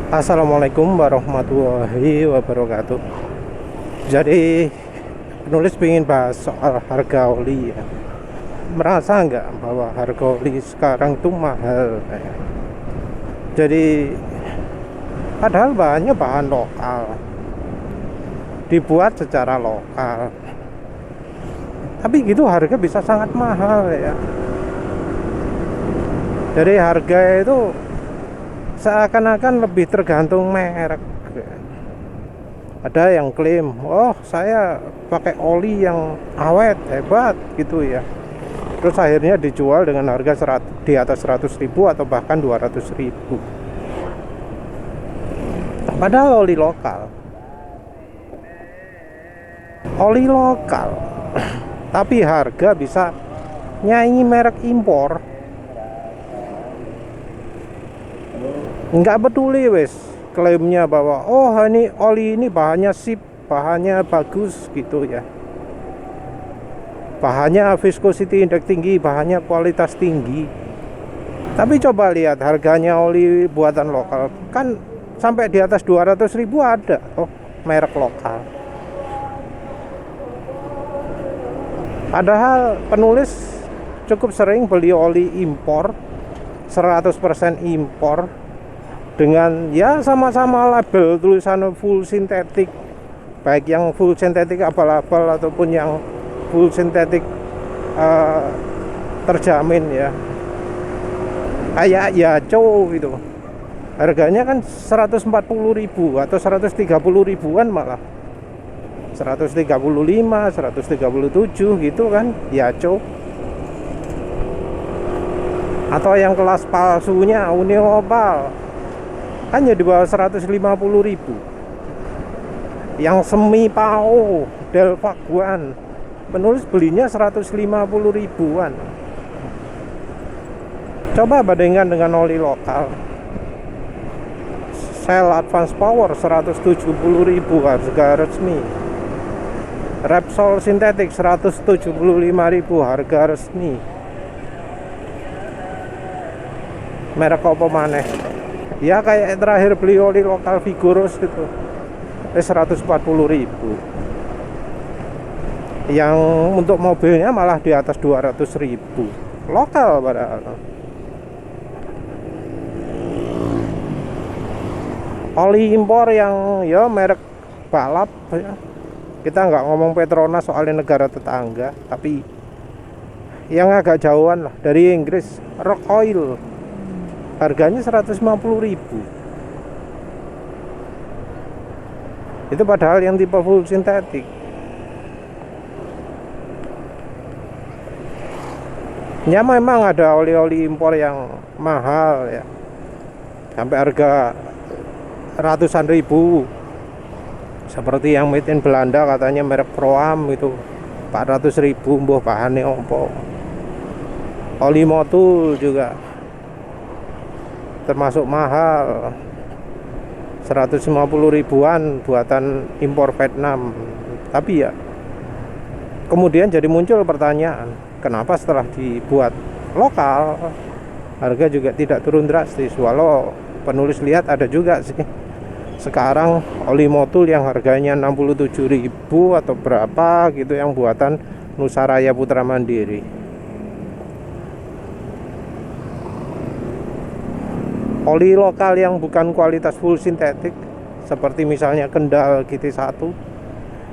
Assalamualaikum warahmatullahi wabarakatuh. Jadi penulis ingin bahas soal harga oli ya. Merasa nggak bahwa harga oli sekarang tuh mahal ya? Jadi padahal bahannya bahan lokal, dibuat secara lokal, tapi gitu harga bisa sangat mahal ya. Jadi harga itu seakan-akan lebih tergantung merek. Ada yang klaim, oh saya pakai oli yang awet, hebat gitu ya. Terus akhirnya dijual dengan harga di atas 100.000 atau bahkan 200.000. Padahal oli lokal. Oli lokal. Tapi harga bisa nyaingi merek impor. Nggak peduli wes klaimnya bahwa oh ini oli ini bahannya sip, bahannya bagus gitu ya, bahannya viscosity index tinggi, bahannya kualitas tinggi. Tapi coba lihat harganya oli buatan lokal kan sampai di atas 200.000 ada merek lokal. Padahal penulis cukup sering beli oli impor 100% impor dengan ya sama-sama label tulisan full sintetik, baik yang full sintetik abal-abal ataupun yang full sintetik terjamin ya, kayak Yaco itu harganya kan 140.000 atau 130.000-an, malah 135, 137 gitu kan Yaco. Atau yang kelas palsunya Uniopal kan ya di bawah 150.000. Yang semi PAO Delvaguan penulis belinya 150.000-an. Coba bandingkan dengan oli lokal. Shell Advance Power 170.000 harga resmi. Repsol Sintetik 175.000 harga resmi. Merek apa maneh? Ya kayak terakhir beli oli lokal Vigorous itu 140.000. Yang untuk mobilnya malah di atas 200.000. Lokal padahal. Oli impor yang ya merek balap ya. Kita nggak ngomong Petronas soalnya negara tetangga, tapi yang agak jauhan lah, dari Inggris, Rock Oil harganya 150.000. Itu padahal yang tipe full sintetik. Ya memang ada oli-oli impor yang mahal ya, sampai harga ratusan ribu. Seperti yang made in Belanda katanya merek Proam itu 400.000, mbuh bahannya opo. Oli Motul juga termasuk mahal, 150.000-an buatan impor Vietnam. Tapi ya kemudian jadi muncul pertanyaan, kenapa setelah dibuat lokal harga juga tidak turun drastis? Walau penulis lihat ada juga sih sekarang oli Motul yang harganya 67.000 atau berapa gitu yang buatan Nusaraya Putra Mandiri. Oli lokal yang bukan kualitas full sintetik seperti misalnya Kendal GT1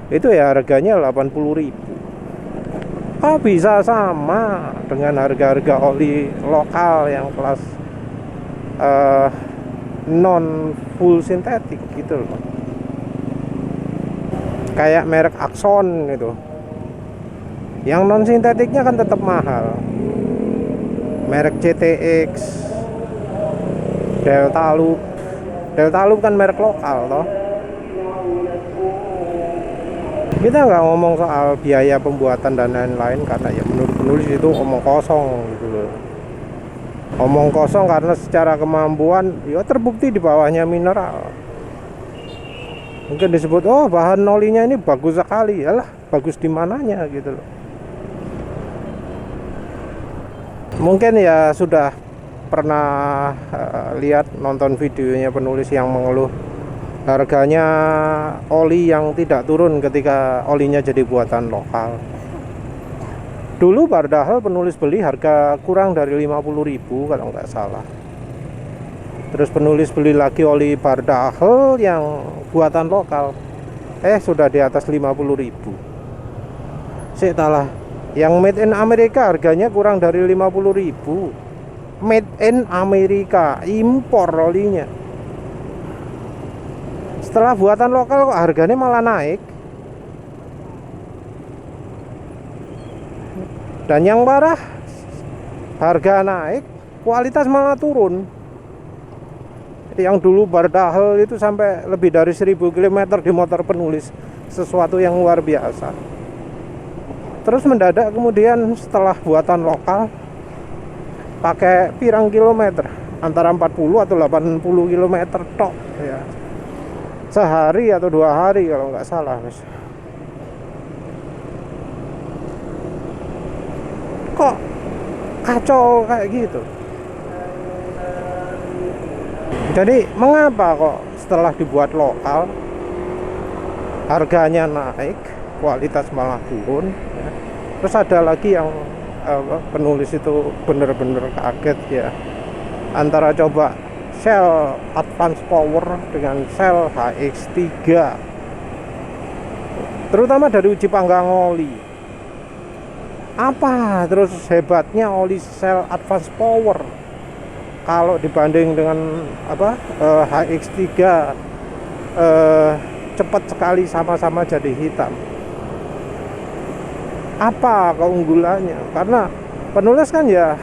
itu ya harganya 80.000. Oh bisa sama dengan harga-harga oli lokal yang kelas non full sintetik gitu loh. Kayak merek Axon gitu, yang non sintetiknya kan tetap mahal. Merek CTX, Delta Loop kan merek lokal toh. Kita nggak ngomong soal biaya pembuatan dan lain-lain karena ya menurut penulis itu omong kosong gitu loh. Omong kosong karena secara kemampuan ya terbukti di bawahnya mineral. Mungkin disebut oh bahan olinya ini bagus sekali, yalah bagus di mananya gitu loh. Mungkin ya sudah pernah lihat nonton videonya penulis yang mengeluh harganya oli yang tidak turun ketika olinya jadi buatan lokal. Dulu padahal penulis beli harga kurang dari 50.000 kalau nggak salah. Terus penulis beli lagi oli Bardahel yang buatan lokal, sudah di atas 50.000. Salah, yang made in Amerika harganya kurang dari 50.000. Made in Amerika, impor olinya. Setelah buatan lokal kok harganya malah naik. Dan yang parah, harga naik, kualitas malah turun. Yang dulu Bardahel itu sampai lebih dari 1000 km di motor penulis, sesuatu yang luar biasa. Terus mendadak kemudian setelah buatan lokal pakai pirang kilometer, antara 40 atau 80 km tok ya. Sehari atau 2 hari kalau nggak salah, Mas. Kok kacau kayak gitu? Jadi mengapa kok setelah dibuat lokal harganya naik, kualitas malah turun ya? Terus ada lagi yang penulis itu bener-bener kaget ya, antara coba Shell Advance Power dengan Shell HX3, terutama dari uji panggang oli. Apa terus hebatnya oli Shell Advance Power kalau dibanding dengan HX3 cepat sekali sama-sama jadi hitam? Apa keunggulannya? Karena penulis kan ya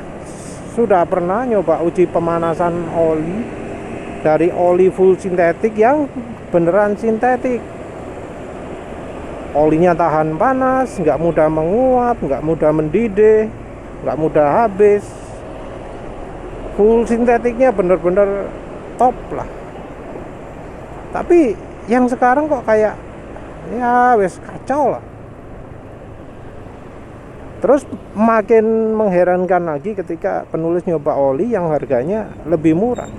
sudah pernah nyoba uji pemanasan oli dari oli full sintetik yang beneran sintetik. Olinya tahan panas, nggak mudah menguap, nggak mudah mendidih, nggak mudah habis. Full sintetiknya bener-bener top lah. Tapi yang sekarang kok kayak ya wes kacau lah. Terus makin mengherankan lagi ketika penulis nyoba oli yang harganya lebih murah.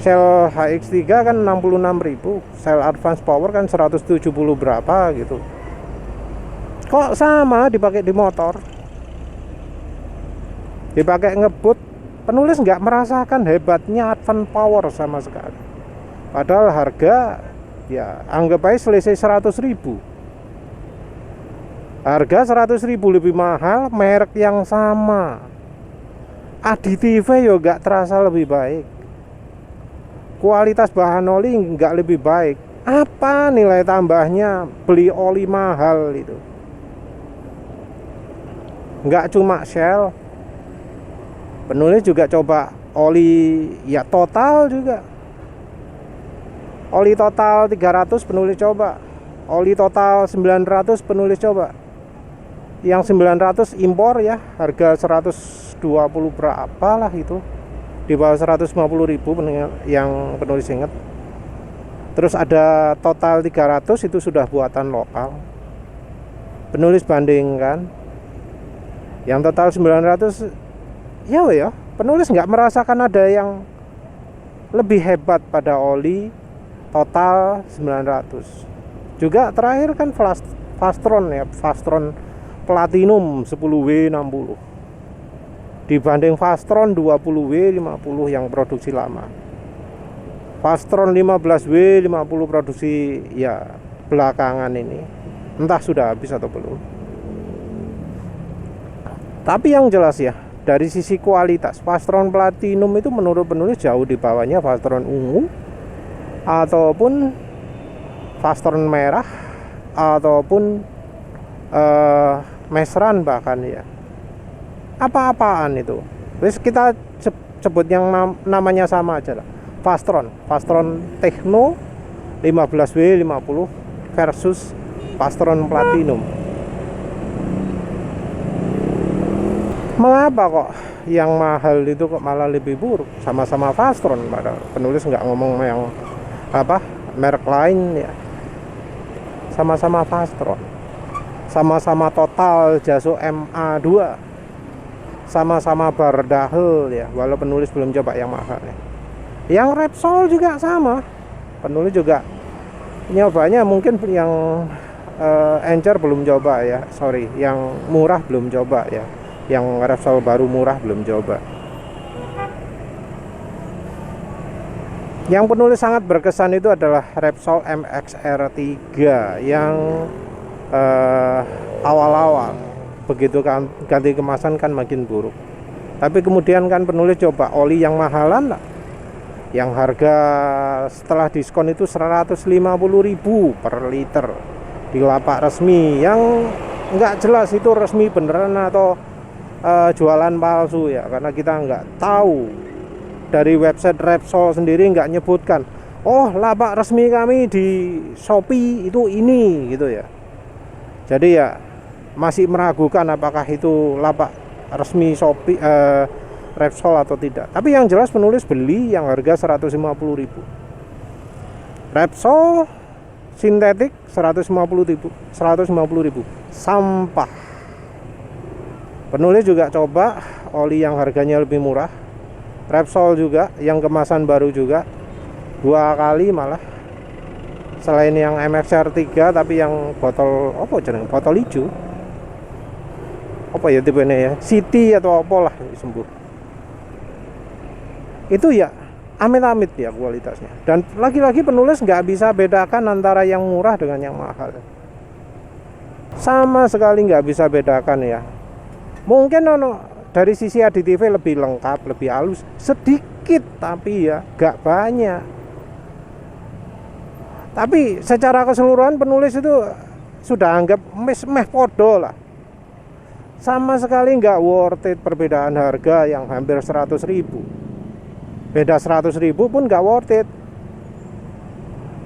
Shell HX3 kan 66.000, Shell Advance Power kan 170 berapa gitu. Kok sama dipakai di motor, dipakai ngebut, penulis nggak merasakan hebatnya Advance Power sama sekali. Padahal harga ya anggap aja selisih 100.000. Harga 100.000 lebih mahal, merek yang sama, aditifnya ya nggak terasa lebih baik, kualitas bahan oli nggak lebih baik. Apa nilai tambahnya beli oli mahal itu? Nggak cuma Shell, penulis juga coba oli ya Total juga. Oli Total 300 penulis coba, oli Total 900 penulis coba. Yang 900 impor ya, harga 120 berapa lah itu, di bawah 150.000 yang penulis ingat. Terus ada Total 300 itu sudah buatan lokal. Penulis bandingkan yang Total 900 ya penulis nggak merasakan ada yang lebih hebat pada oli Total 900. Juga terakhir kan Fastron ya, Fastron Platinum 10W60 dibanding Fastron 20W50 yang produksi lama. Fastron 15W50 produksi ya belakangan ini, entah sudah habis atau belum. Tapi yang jelas ya, dari sisi kualitas Fastron Platinum itu menurut penulis jauh di bawahnya Fastron ungu ataupun Fastron merah ataupun Mesran bahkan ya. Apa-apaan itu? Terus kita sebut yang namanya sama aja lah. Fastron Techno 15W50 versus Fastron Platinum. Mengapa kok yang mahal itu kok malah lebih buruk? Sama-sama Fastron, padahal penulis nggak ngomong yang merek lain ya. Sama-sama Fastron, sama-sama Total Jaso MA2, sama-sama Bardahel ya, walau penulis belum coba yang mahal ya. Yang Repsol juga sama, penulis juga nyobanya, mungkin yang Encer belum coba ya, sorry, yang murah belum coba ya, yang Repsol baru murah belum coba. Yang penulis sangat berkesan itu adalah Repsol MXR3 yang awal-awal begitu kan ganti kemasan kan makin buruk. Tapi kemudian kan penulis coba oli yang mahalan lah, yang harga setelah diskon itu 150.000 per liter di lapak resmi, yang nggak jelas itu resmi beneran atau jualan palsu ya, karena kita nggak tahu. Dari website Repsol sendiri nggak nyebutkan, oh lapak resmi kami di Shopee itu ini gitu ya. Jadi ya masih meragukan apakah itu lapak resmi Shopee Repsol atau tidak. Tapi yang jelas penulis beli yang harga 150.000. Repsol sintetik 150.000. Sampah. Penulis juga coba oli yang harganya lebih murah. Repsol juga yang kemasan baru juga 2 kali malah. Selain yang MXR3 tapi yang botol apa jeneng? Botol hijau. Apa ya tipenya ya? City atau apalah sembuh. Itu ya amit-amit ya kualitasnya. Dan lagi-lagi penulis nggak bisa bedakan antara yang murah dengan yang mahal. Sama sekali nggak bisa bedakan ya. Mungkin dari sisi aditif lebih lengkap, lebih halus sedikit, tapi ya nggak banyak. Tapi secara keseluruhan penulis itu sudah anggap meh podo lah. Sama sekali nggak worth it perbedaan harga yang hampir 100.000. Beda 100.000 pun nggak worth it.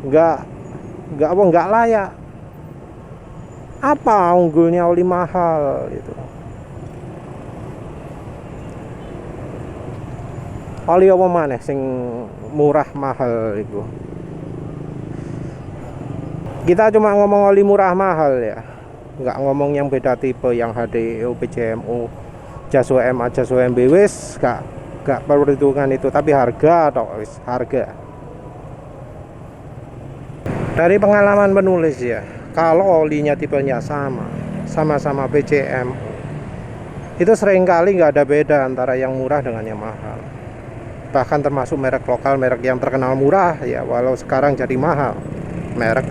Nggak layak. Apa unggulnya oli mahal itu? Oli apa maneh sing murah mahal itu? Kita cuma ngomong oli murah mahal ya, nggak ngomong yang beda tipe, yang HDEO, PCMO, Jaso MA, Jaso MB, wis nggak perhitungan itu, tapi harga atau wis harga. Dari pengalaman penulis ya, kalau olinya tipenya sama-sama PCM, itu seringkali nggak ada beda antara yang murah dengan yang mahal. Bahkan termasuk merek lokal, merek yang terkenal murah ya, walau sekarang jadi mahal. Merek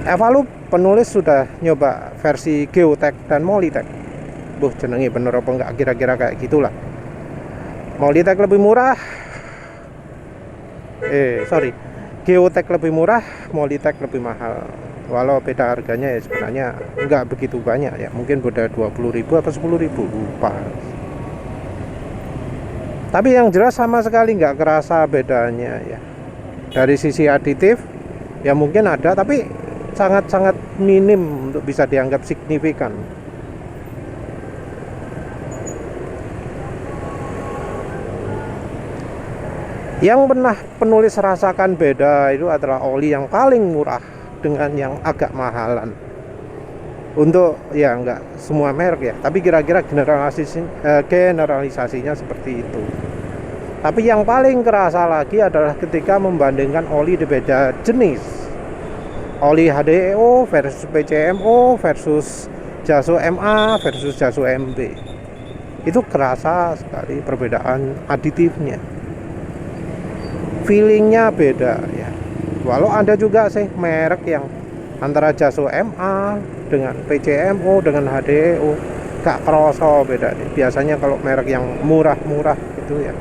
Evalu penulis sudah nyoba versi Geotech dan Molitech. Jenenge bener apa enggak, kira-kira kayak gitulah. Molitech lebih murah, Geotech lebih murah, Molitech lebih mahal. Walau beda harganya ya sebenarnya enggak begitu banyak ya, mungkin beda 20.000 atau 10.000, lupa. Tapi yang jelas sama sekali nggak kerasa bedanya ya. Dari sisi aditif ya mungkin ada, tapi sangat-sangat minim untuk bisa dianggap signifikan. Yang pernah penulis rasakan beda itu adalah oli yang paling murah dengan yang agak mahalan. Untuk ya nggak semua merek ya, tapi kira-kira generalisasinya seperti itu. Tapi yang paling kerasa lagi adalah ketika membandingkan oli di beda jenis. Oli HDEO versus PCMO versus Jaso MA versus Jaso MB. Itu kerasa sekali perbedaan aditifnya. Feelingnya beda ya. Walau ada juga sih merek yang antara Jaso MA dengan PCMO dengan HDEO gak kerasa beda. Biasanya kalau merek yang murah-murah itu ya,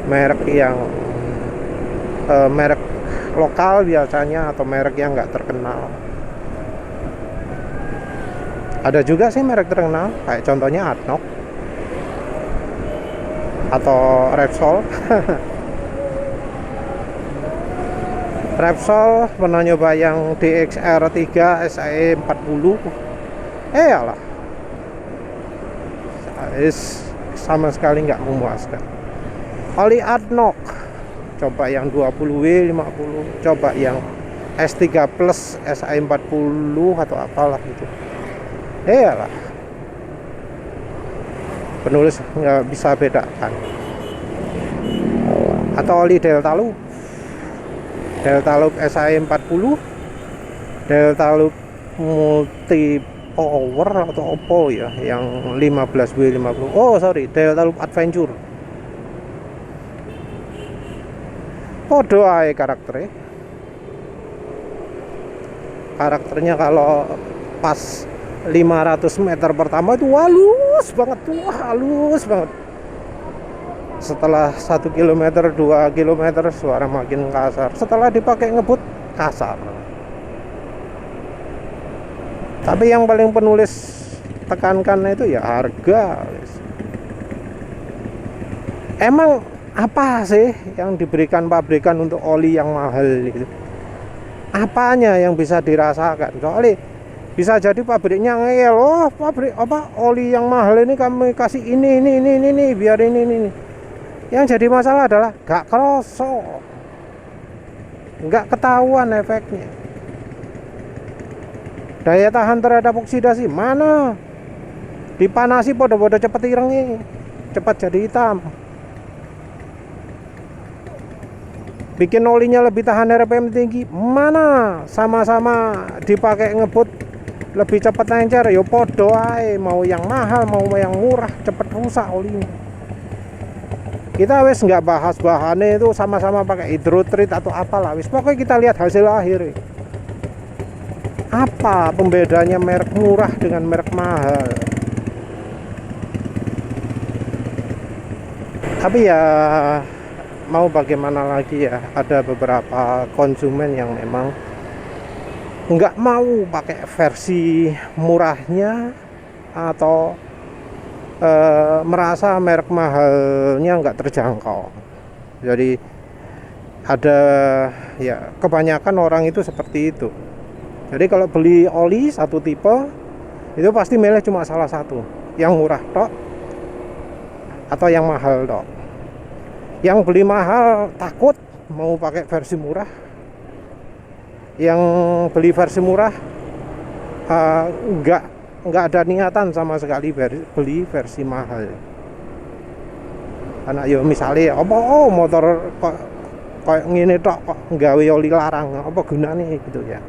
merek yang merek lokal biasanya, atau merek yang nggak terkenal. Ada juga sih merek terkenal, kayak contohnya Adnok atau Repsol. Repsol pernah nyoba yang DXR3 SAE 40. Alah, sama sekali nggak memuaskan. Oli Adnok coba yang 20W 50, coba yang S3 Plus SAE 40 atau apalah gitu. Alah, penulis nggak bisa bedakan. Atau oli Deltaloop SAE 40, Deltaloop multi power atau Oppo ya, yang 15W50. Oh sorry, Deltaloop Adventure. Podo ae karakternya kalau pas 500 meter pertama itu halus banget tuh, halus banget. Setelah 1 km 2 km suara makin kasar, setelah dipakai ngebut kasar. Tapi yang paling penulis tekankan itu ya harga. Emang apa sih yang diberikan pabrikan untuk oli yang mahal itu? Apanya yang bisa dirasakan? Soalnya bisa jadi pabriknya ngeyel, oh pabrik apa oli yang mahal ini kami kasih ini biar ini. Yang jadi masalah adalah gak kerosok, gak ketahuan efeknya. Daya tahan terhadap oksidasi mana? Dipanasi podo-podo cepet irengi, cepat jadi hitam. Bikin olinya lebih tahan RPM tinggi, mana? Sama-sama dipakai ngebut lebih cepat encer, yo podo ae, mau yang mahal mau yang murah cepet rusak olinya. Kita wis nggak bahas bahannya itu sama-sama pakai hidrotreat atau apalah, wis pokoknya kita lihat hasil akhir. Apa pembedanya merek murah dengan merek mahal? Tapi ya mau bagaimana lagi ya, ada beberapa konsumen yang memang nggak mau pakai versi murahnya atau merasa merek mahalnya nggak terjangkau. Jadi ada ya, kebanyakan orang itu seperti itu. Jadi kalau beli oli satu tipe itu pasti milih cuma salah satu, yang murah tok atau yang mahal tok. Yang beli mahal takut mau pakai versi murah, yang beli versi murah nggak ada niatan sama sekali beli versi mahal. Karena yo misalnya apa motor kok ngene tok kok nggawe oli larang, apa gunane gitu ya.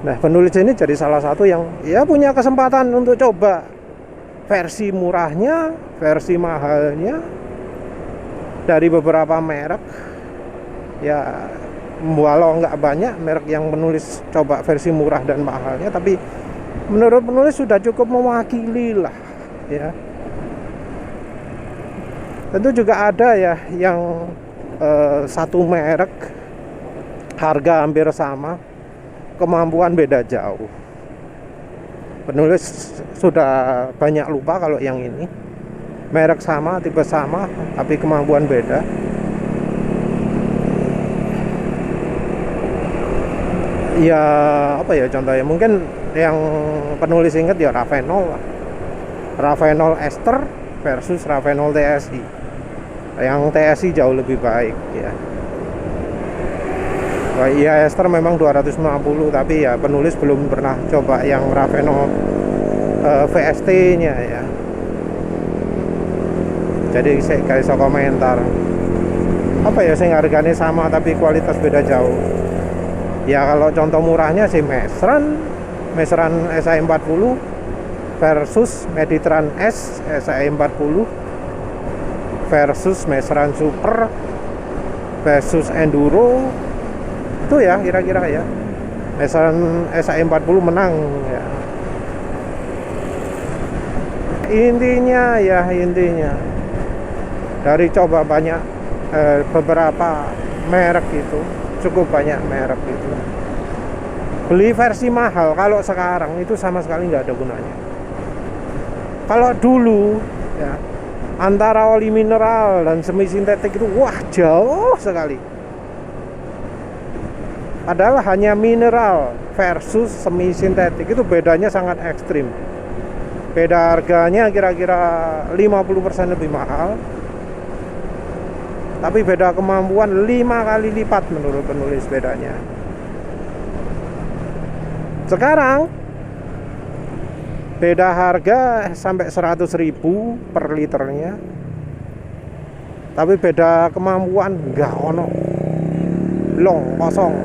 Nah, penulis ini jadi salah satu yang ya punya kesempatan untuk coba versi murahnya, versi mahalnya dari beberapa merek. Ya walau nggak banyak merek yang menulis coba versi murah dan mahalnya, tapi menurut penulis sudah cukup mewakili lah ya. Tentu juga ada ya yang satu merek harga hampir sama, kemampuan beda jauh. Penulis sudah banyak lupa kalau yang ini merek sama, tipe sama, tapi kemampuan beda. Ya apa ya contohnya, mungkin yang penulis ingat ya Ravenol Ester versus Ravenol TSI. Yang TSI jauh lebih baik ya. Wah, iya Ester memang 250, tapi ya penulis belum pernah coba yang Ravenol VST nya ya. Jadi saya kasih komentar apa ya, saya harganya sama tapi kualitas beda jauh. Ya kalau contoh murahnya sih Mesran SAE 40 versus Meditran S SAE 40 versus Mesran Super versus Enduro. Itu ya kira-kira ya, Mesran SAE 40 menang ya. Intinya dari coba banyak beberapa merek itu, cukup banyak merek itu, beli versi mahal kalau sekarang itu sama sekali nggak ada gunanya. Kalau dulu ya, antara oli mineral dan semi sintetik itu wah jauh sekali. Adalah hanya mineral versus semi sintetik itu bedanya sangat ekstrim. Beda harganya kira-kira 50% lebih mahal, tapi beda kemampuan 5 kali lipat menurut penulis bedanya. Sekarang beda harga sampai 100.000 per liternya, tapi beda kemampuan nggak ono, long kosong.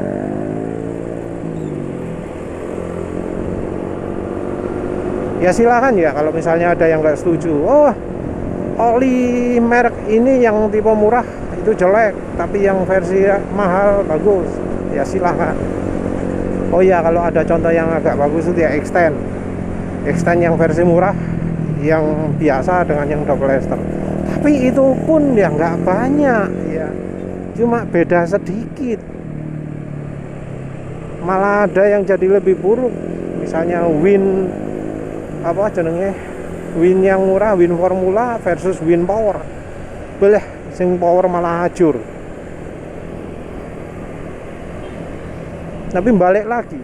Ya silakan ya kalau misalnya ada yang nggak setuju, oh oli merek ini yang tipe murah itu jelek, tapi yang versi mahal bagus, ya silahkan. Oh ya, kalau ada contoh yang agak bagus itu ya extend yang versi murah, yang biasa dengan yang double ester, tapi itu pun ya nggak banyak ya, cuma beda sedikit. Malah ada yang jadi lebih buruk, misalnya Win apa jenenge, Win yang murah, Win Formula versus Win Power, boleh sing power malah hajur. Tapi balik lagi,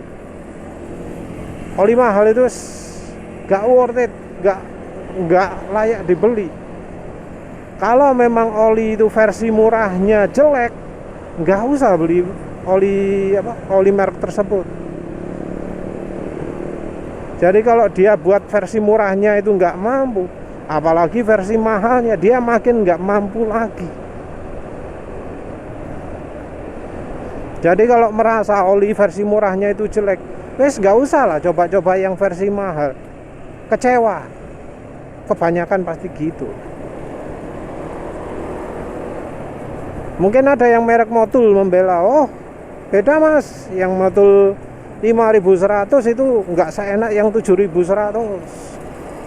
oli mahal itu gak worth it, gak layak dibeli. Kalau memang oli itu versi murahnya jelek, gak usah beli oli merek tersebut. Jadi kalau dia buat versi murahnya itu nggak mampu, apalagi versi mahalnya, dia makin nggak mampu lagi. Jadi kalau merasa oli versi murahnya itu jelek, wes nggak usah lah coba-coba yang versi mahal. Kecewa, kebanyakan pasti gitu. Mungkin ada yang merek Motul membela, oh beda mas, yang Motul 5.100 itu nggak seenak yang 7.100,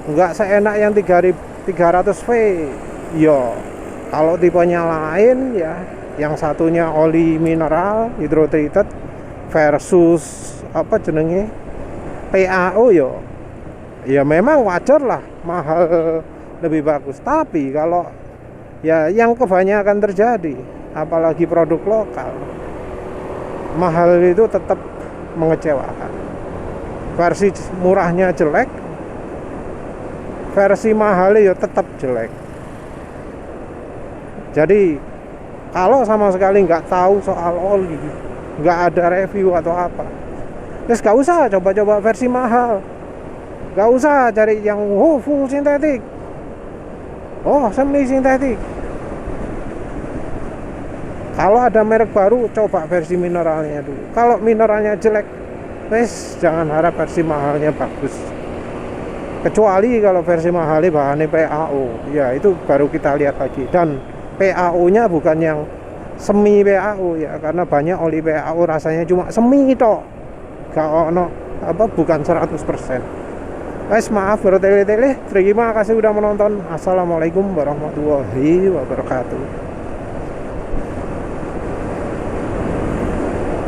nggak seenak yang 3.300V. Yo, kalau tipenya lain ya, yang satunya oli mineral hydrotreated versus apa jenenge PAO, yo ya memang wajar lah mahal lebih bagus. Tapi kalau ya yang kebanyakan terjadi, apalagi produk lokal, mahal itu tetap mengecewakan. Versi murahnya jelek, versi mahalnya ya tetap jelek. Jadi kalau sama sekali nggak tahu soal oli, nggak ada review atau apa, terus nggak usah coba-coba versi mahal, nggak usah cari yang full sintetik, semi sintetik. Kalau ada merek baru, coba versi mineralnya dulu. Kalau mineralnya jelek, wes jangan harap versi mahalnya bagus. Kecuali kalau versi mahalnya bahannya PAO, ya itu baru kita lihat lagi. Dan PAO-nya bukan yang semi PAO ya, karena banyak oli PAO rasanya cuma semi toh, bukan 100%. Wes maaf bertele-tele. Terima kasih udah menonton. Assalamualaikum warahmatullahi wabarakatuh.